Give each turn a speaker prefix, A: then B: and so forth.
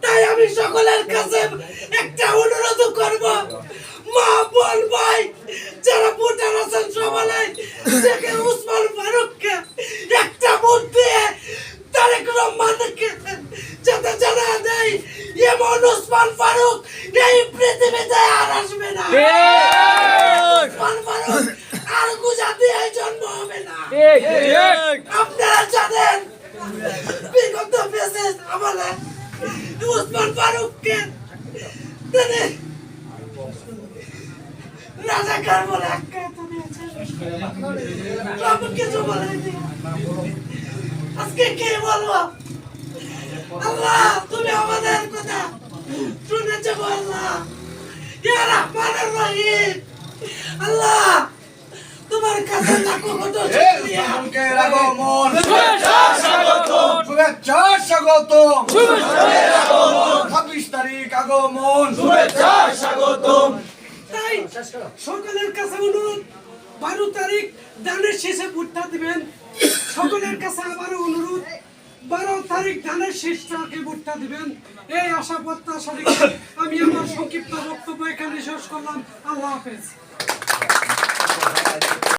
A: তাই আমি সকলের কাছে একটা অনুরোধ করব, মা বোন ভাই যারা ভোটার আছেন সবাই থেকে উসমান ফারুককে একটা ভোট দিয়ে তারেক রহমানকে যাতে জানা দেয় এমন উসমান ফারুক এই পৃথিবীতে আর আসবে না। উসমান ফারুক আর গুজরাটে জন্ম হবে না। আপনারা জানেন বিগত ফেসেস আমলে উসমান ফারুককে তিনি রাজাকার বলে আখ্যায়িত দিয়েছেন। সব কিছু বলেনি। আজকে কে বলবো? আল্লাহ তুমি আমাদের কথা শুনেছো আল্লাহ। ইয়া রহমানুর রহিম, আল্লাহ তোমার কাছে লাখো কোটি শুকরিয়া।
B: মুখের আগমন, শুভেচ্ছা স্বাগতম, শুভেচ্ছা স্বাগতম, 26 তারিখ আগমন, শুভেচ্ছা স্বাগতম।
A: তাই সকলের কাছে অনুরোধ, 12 তারিখ দানের শেষে ভোটটা দিবেন। সকলের কাছে আবারও অনুরোধ, 12 তারিখ দানের শেষটাকে ভোটটা দিবেন। এই আশা প্রত্যাশা রেখে আমি আমার সংক্ষিপ্ত বক্তব্য এখানে শেষ করলাম। আল্লাহ হাফেজ।